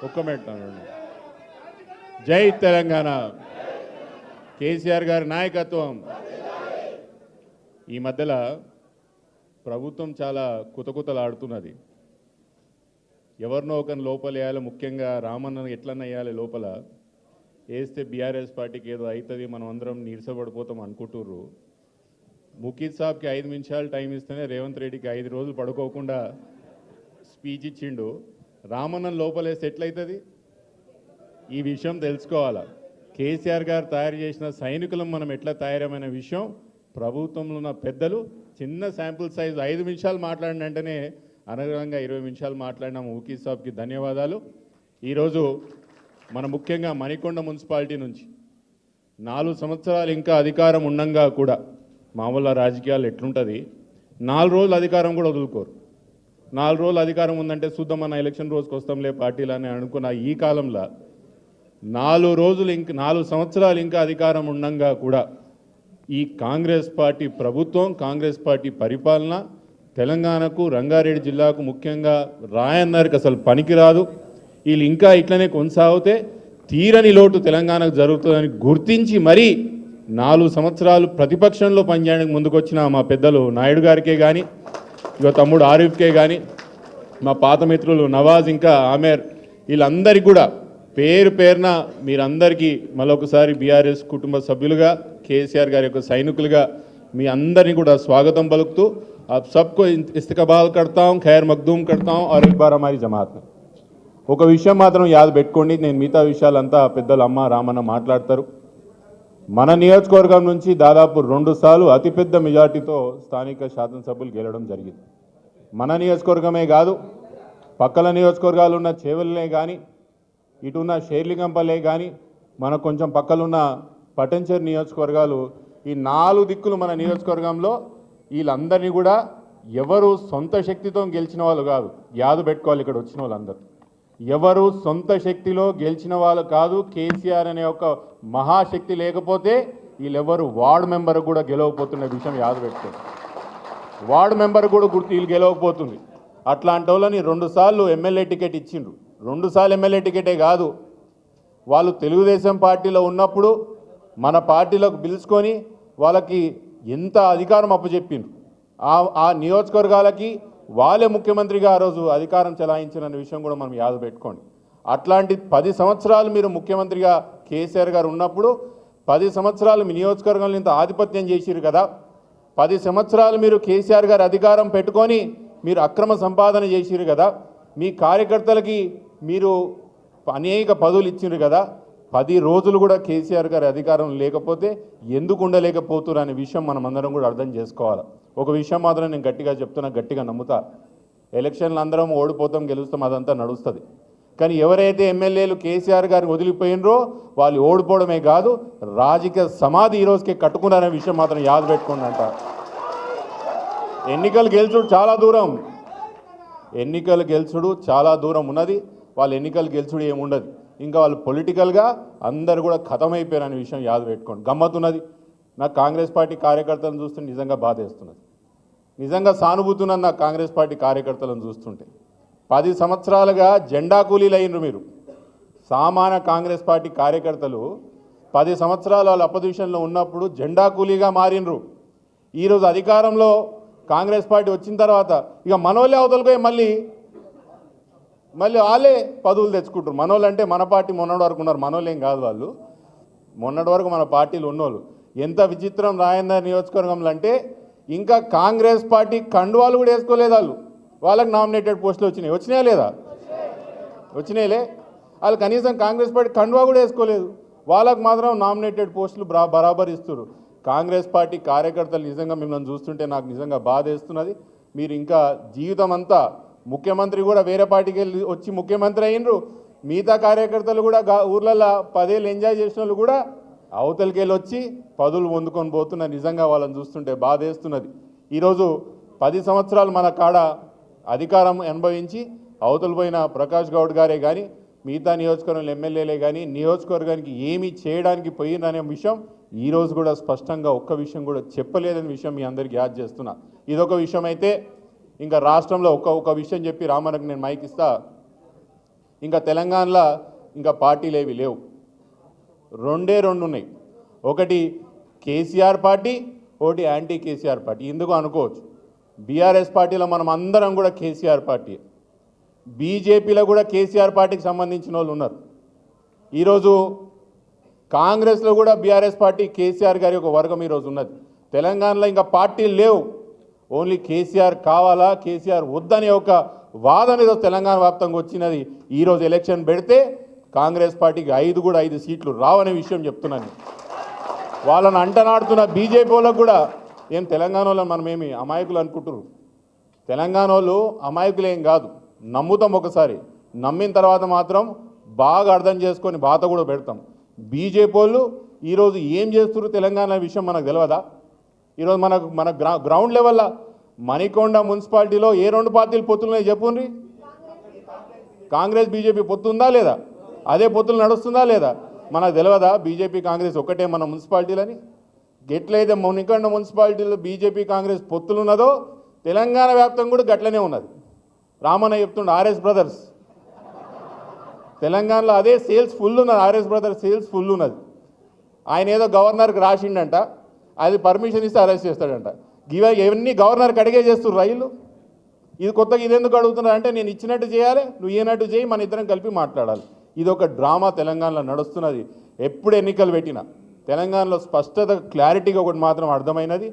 ఒక్క మినిట్ జై తెలంగాణ కేసీఆర్ గారి నాయకత్వం. ఈ మధ్యలో ప్రభుత్వం చాలా కుతకుతలాడుతున్నది. ఎవరినో ఒకరిని లోపల వేయాలి, ముఖ్యంగా రామన్నను ఎట్లన్నా వేయాలి లోపల వేస్తే బీఆర్ఎస్ పార్టీకి ఏదో అవుతుంది, మనం అందరం నీరసపడిపోతాం అనుకుంటుర్రు. ముఖీద్ సాబ్కి 5 నిమిషాలు టైం ఇస్తేనే రేవంత్ రెడ్డికి 5 రోజులు పడుకోకుండా స్పీచ్ ఇచ్చిండు. రామన్నను లోపలేస్తే ఎట్లయితుంది? ఈ విషయం తెలుసుకోవాలా. కేసీఆర్ గారు తయారు చేసిన సైనికులం మనం ఎట్లా తయారమైన విషయం ప్రభుత్వంలో ఉన్న పెద్దలు చిన్న శాంపుల్ సైజ్ 5 నిమిషాలు మాట్లాడిన వెంటనే అనగరంగా 20 నిమిషాలు మాట్లాడిన ముఖీద్ సాబ్కి ధన్యవాదాలు. ఈరోజు మన ముఖ్యంగా మణికొండ మున్సిపాలిటీ నుంచి 4 సంవత్సరాలు ఇంకా అధికారం ఉండంగా కూడా మామూలు రాజకీయాలు ఎట్లుంటుంది, 4 రోజులు అధికారం కూడా వదులుకోరు. 4 రోజులు అధికారం ఉందంటే చూద్దాం మన ఎలక్షన్ రోజుకి వస్తాంలే పార్టీలని అనుకున్న ఈ కాలంలో 4 సంవత్సరాలు ఇంకా అధికారం ఉండంగా కూడా ఈ కాంగ్రెస్ పార్టీ ప్రభుత్వం, కాంగ్రెస్ పార్టీ పరిపాలన తెలంగాణకు, రంగారెడ్డి జిల్లాకు, ముఖ్యంగా రాయన్నరికి అసలు పనికిరాదు. వీళ్ళు ఇంకా ఇట్లనే కొనసాగితే తీరని లోటు తెలంగాణకు జరుగుతుందని గుర్తించి మరీ 4 సంవత్సరాలు ప్రతిపక్షంలో పనిచేయడానికి ముందుకొచ్చిన మా పెద్దలు నాయుడు గారికే కానీ, ఇక తమ్ముడు ఆరిఫ్కే కానీ, మా పాత మిత్రులు నవాజ్, ఇంకా ఆమెర్, వీళ్ళందరికీ కూడా పేరు పేరున మీరందరికీ మరొకసారి బీఆర్ఎస్ కుటుంబ సభ్యులుగా, కేసీఆర్ గారి యొక్క సైనికులుగా మీ అందరినీ కూడా స్వాగతం పలుకుతూ आप सबको इस्तकबाल करता हूँ, खैर मकदूम करता हूँ और एक बार हमारी जमात में ఒక విషయం మాత్రం యాద పెట్టుకోండి. నేను మిగతా విషయాలంతా పెద్దలు అమ్మ రామన్న మాట్లాడతారు. మన నియోజకవర్గం నుంచి దాదాపు 2 సార్లు అతిపెద్ద మెజార్టీతో స్థానిక శాసనసభ్యులు గెలవడం జరిగింది. మన నియోజకవర్గమే కాదు, పక్కల నియోజకవర్గాలు ఉన్న చేవెళ్ళనే కానీ, ఇటున్న షేర్లింగంపల్లె కానీ, మన కొంచెం పక్కలున్న పటంచెరు నియోజకవర్గాలు, ఈ 4 దిక్కులు మన నియోజకవర్గంలో వీళ్ళందరినీ కూడా ఎవరు సొంత శక్తితో గెలిచిన వాళ్ళు కాదు. యాద పెట్టుకోవాలి, ఇక్కడ వచ్చిన వాళ్ళందరూ ఎవరు సొంత శక్తిలో గెలిచిన వాళ్ళు కాదు. కేసీఆర్ అనే ఒక మహాశక్తి లేకపోతే వీళ్ళెవరు వార్డు మెంబర్ కూడా గెలవకపోతున్న విషయం యాద పెట్టుకోండి. వార్డు మెంబర్ కూడా వీళ్ళు గెలవకపోతుంది. అట్లాంటి వాళ్ళని 2 సార్లు ఎమ్మెల్యే టికెట్ ఇచ్చిండ్రు. 2 సార్లు ఎమ్మెల్యే టికెటే కాదు, వాళ్ళు తెలుగుదేశం పార్టీలో ఉన్నప్పుడు మన పార్టీలోకి పిలుచుకొని వాళ్ళకి ఎంత అధికారం అప్పచెప్పిండ్రు. ఆ నియోజకవర్గాలకి వాళ్ళే ముఖ్యమంత్రిగా ఆ రోజు అధికారం చెలాయించిన విషయం కూడా మనం యాద పెట్టుకోండి. అట్లాంటి 10 సంవత్సరాలు మీరు ముఖ్యమంత్రిగా కేసీఆర్ గారు ఉన్నప్పుడు 10 సంవత్సరాలు మీ నియోజకవర్గంలో ఇంత ఆధిపత్యం చేసిరు కదా. 10 సంవత్సరాలు మీరు కేసీఆర్ గారు అధికారం పెట్టుకొని మీరు అక్రమ సంపాదన చేసిరు కదా. మీ కార్యకర్తలకి మీరు అనేక పదవులు ఇచ్చిరు కదా. 10 రోజులు కూడా కేసీఆర్ గారి అధికారం లేకపోతే ఎందుకు ఉండలేకపోతున్నారు అనే విషయం మనం అందరం కూడా అర్థం చేసుకోవాలి. ఒక విషయం మాత్రం నేను గట్టిగా చెప్తున్నా, గట్టిగా నమ్ముతా, ఎలక్షన్లు అందరం ఓడిపోతాం గెలుస్తాం అదంతా నడుస్తుంది. కానీ ఎవరైతే ఎమ్మెల్యేలు కేసీఆర్ గారిని వదిలిపోయినరో వాళ్ళు ఓడిపోవడమే కాదు, రాజకీయ సమాధి ఈ రోజుకే కట్టుకున్నారనే విషయం మాత్రం యాద పెట్టుకోండి అంట. ఎన్నికలు గెలుచుడు చాలా దూరం ఉన్నది. వాళ్ళు ఎన్నికలు గెలుచుడు ఏముండదు. ఇంకా వాళ్ళు పొలిటికల్గా అందరు కూడా ఖతమైపోయారనే విషయం యాద పెట్టుకోండి. గమ్మత్తున్నది, నాకు కాంగ్రెస్ పార్టీ కార్యకర్తలను చూస్తుంటే నిజంగా బాధేస్తున్నది. నిజంగా సానుభూతి ఉన్నది నాకు కాంగ్రెస్ పార్టీ కార్యకర్తలను చూస్తుంటే. 10 సంవత్సరాలుగా జెండా కూలీలు అయినరు మీరు. సామాన్య కాంగ్రెస్ పార్టీ కార్యకర్తలు 10 సంవత్సరాలు వాళ్ళు అపోజిషన్లో ఉన్నప్పుడు జెండా కూలీగా మారినరు. ఈరోజు అధికారంలో కాంగ్రెస్ పార్టీ వచ్చిన తర్వాత ఇక మనోళ్ళే అవతలపోయి మళ్ళీ వాళ్ళే పదవులు తెచ్చుకుంటారు. మనోళ్ళు అంటే మన పార్టీ మొన్నటి వరకు ఉన్నారు, మనోళ్ళేం కాదు వాళ్ళు, మొన్నటి వరకు మన పార్టీలు ఉన్నోళ్ళు. ఎంత విచిత్రం రాయన్న నియోజకవర్గంలో అంటే ఇంకా కాంగ్రెస్ పార్టీ కండువాలు కూడా వేసుకోలేదు వాళ్ళు. వాళ్ళకి నామినేటెడ్ పోస్టులు వచ్చినాయా లేదా? వచ్చినాయిలే. వాళ్ళు కనీసం కాంగ్రెస్ పార్టీ కండువా కూడా వేసుకోలేదు. వాళ్ళకు మాత్రం నామినేటెడ్ పోస్టులు బరాబర్ ఇస్తారు. కాంగ్రెస్ పార్టీ కార్యకర్తలు నిజంగా మిమ్మల్ని చూస్తుంటే నాకు నిజంగా బాధ వేస్తున్నది. మీరు ఇంకా జీవితం అంతా ముఖ్యమంత్రి కూడా వేరే పార్టీకి వెళ్ళి వచ్చి ముఖ్యమంత్రి అయినరు. మిగతా కార్యకర్తలు కూడా ఊర్లలో 10 ఏళ్ళు ఎంజాయ్ చేసిన వాళ్ళు కూడా అవతలికి వెళ్ళి వచ్చి పదవులు పొందుకొని పోతున్నారు. నిజంగా వాళ్ళని చూస్తుంటే బాధ వేస్తున్నది. ఈరోజు 10 సంవత్సరాలు మన కాడ అధికారం అనుభవించి అవతల పోయిన ప్రకాష్ గౌడ్ గారే కానీ, మిగతా నియోజకవర్గంలో ఎమ్మెల్యేలే కానీ నియోజకవర్గానికి ఏమీ చేయడానికి పోయిననే విషయం ఈరోజు కూడా స్పష్టంగా ఒక్క విషయం కూడా చెప్పలేదనే విషయం మీ అందరికీ యాద్ చేస్తున్నా. ఇదొక విషయం అయితే ఇంకా రాష్ట్రంలో ఒక విషయం చెప్పి రామన్నకు నేను మైక్ ఇస్తా. ఇంకా తెలంగాణలో ఇంకా పార్టీలు ఏవి లేవు, రెండే రెండు ఉన్నాయి. ఒకటి కేసీఆర్ పార్టీ, ఒకటి యాంటీ కేసీఆర్ పార్టీ. ఎందుకు అనుకోవచ్చు, బీఆర్ఎస్ పార్టీలో మనం అందరం కూడా కేసీఆర్ పార్టీ, బీజేపీలో కూడా కేసీఆర్ పార్టీకి సంబంధించిన వాళ్ళు ఉన్నారు. ఈరోజు కాంగ్రెస్లో కూడా బీఆర్ఎస్ పార్టీ కేసీఆర్ గారి ఒక వర్గం ఈరోజు ఉన్నది. తెలంగాణలో ఇంకా పార్టీలు లేవు, ఓన్లీ కేసీఆర్ కావాలా కేసీఆర్ వద్దనే ఒక వాదన ఈరోజు తెలంగాణ వ్యాప్తంగా వచ్చినది. ఈరోజు ఎలక్షన్ పెడితే కాంగ్రెస్ పార్టీకి 5 సీట్లు రావనే విషయం చెప్తున్నాను. వాళ్ళని అంటనాడుతున్న బీజేపీ వాళ్ళకు కూడా ఏం తెలంగాణ వాళ్ళని మనమేమి అమాయకులు అనుకుంటున్నారు. తెలంగాణ వాళ్ళు అమాయకులేం కాదు, నమ్ముతాం. ఒకసారి నమ్మిన తర్వాత మాత్రం బాగా అర్థం చేసుకొని బాత కూడా పెడతాం. బీజేపీ వాళ్ళు ఈరోజు ఏం చేస్తున్నారు తెలంగాణ విషయం మనకు తెలియదా? ఈరోజు మన గ్రౌండ్ లెవెల్లో మణికొండ మున్సిపాలిటీలో ఏ 2 పార్టీలు పొత్తులున్నాయి చెప్పుండ్రి. కాంగ్రెస్ బీజేపీ పొత్తు ఉందా లేదా? అదే పొత్తులు నడుస్తుందా లేదా? మనకు తెలియదా బీజేపీ కాంగ్రెస్ ఒకటే మన మున్సిపాలిటీలని? ఎట్లయితే మణికొండ మున్సిపాలిటీలో బీజేపీ కాంగ్రెస్ పొత్తులు ఉన్నదో తెలంగాణ వ్యాప్తంగా కూడా గట్లనే ఉన్నది. రామన్న చెప్తుండే ఆర్ఎస్ బ్రదర్స్ తెలంగాణలో అదే సేల్స్ ఫుల్ ఉన్నది. ఆర్ఎస్ బ్రదర్స్ సేల్స్ ఫుల్ ఉన్నది. ఆయన ఏదో గవర్నర్కి రాసిండంట, అది పర్మిషన్ ఇస్తే అరెస్ట్ చేస్తాడంట. ఇవన్నీ గవర్నర్కి అడిగే చేస్తున్నారు రైలు. ఇది కొత్తగా ఇదెందుకు అడుగుతున్నారు అంటే, నేను ఇచ్చినట్టు చేయాలి, నువ్వు ఏనట్టు చేయి, మన ఇద్దరం కలిపి మాట్లాడాలి. ఇది ఒక డ్రామా తెలంగాణలో నడుస్తున్నది. ఎప్పుడు ఎన్నికలు పెట్టినా తెలంగాణలో స్పష్టత క్లారిటీగా ఒకటి మాత్రం అర్థమైనది,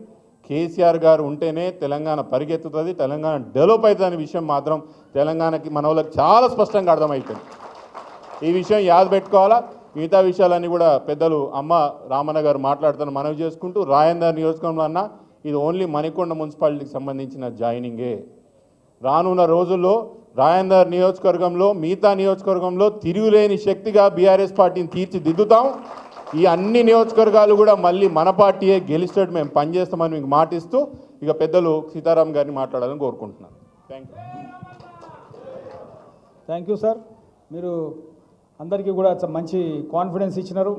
కేసీఆర్ గారు ఉంటేనే తెలంగాణ పరిగెత్తుతుంది, తెలంగాణ డెవలప్ అవుతుంది అనే విషయం మాత్రం తెలంగాణకి మన వాళ్ళకి చాలా స్పష్టంగా అర్థమవుతుంది. ఈ విషయం యాద పెట్టుకోవాలా. మిగతా విషయాలన్నీ కూడా పెద్దలు అమ్మ రామన్న గారు మాట్లాడుతాను మనవి చేసుకుంటూ, రాయందర్ నియోజకవర్గంలో అన్న ఇది ఓన్లీ మణికొండ మున్సిపాలిటీకి సంబంధించిన జాయినింగే. రానున్న రోజుల్లో రాయందర్ నియోజకవర్గంలో మిగతా నియోజకవర్గంలో తిరుగులేని శక్తిగా బీఆర్ఎస్ పార్టీని తీర్చిదిద్దుతాం. ఈ అన్ని నియోజకవర్గాలు కూడా మళ్ళీ మన పార్టీయే గెలిచేటట్టు మేము పనిచేస్తామని మీకు మాటిస్తూ ఇక పెద్దలు సీతారాం గారిని మాట్లాడాలని కోరుకుంటున్నాను. Thank you sir. మీరు అందరికీ కూడా మంచి కాన్ఫిడెన్స్ ఇచ్చినారు.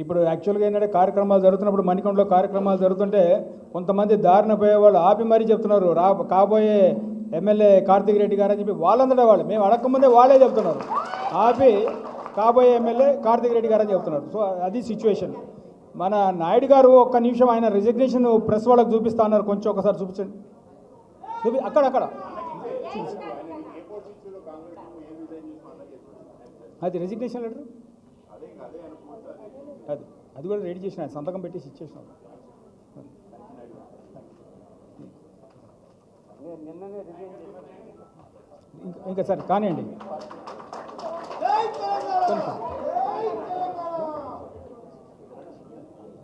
ఇప్పుడు యాక్చువల్గా ఏంటంటే కార్యక్రమాలు జరుగుతున్నప్పుడు మణికొండలో కార్యక్రమాలు జరుగుతుంటే కొంతమంది దారిన పోయే వాళ్ళు ఆపి మరీ చెప్తున్నారు కాబోయే ఎమ్మెల్యే కార్తిక్ రెడ్డి గారు అని చెప్పి వాళ్ళందరూ వాళ్ళు మేము అడగకముందే వాళ్ళే చెప్తున్నారు, ఆపి కాబోయే ఎమ్మెల్యే కార్తిక్ రెడ్డి గారు అని చెప్తున్నారు. సో అది సిచ్యువేషన్. మన నాయుడు గారు ఒక్క నిమిషం ఆయన రిజిగ్నేషన్ ప్రెస్ వాళ్ళకి చూపిస్తా అన్నారు, కొంచెం ఒకసారి చూపించండి. అక్కడ అది రిజిగ్నేషన్ లెటర్, అది కూడా రెడీ చేసిన సంతకం పెట్టేసి ఇచ్చేసినాం. ఇంకా సరే కానివ్వండి.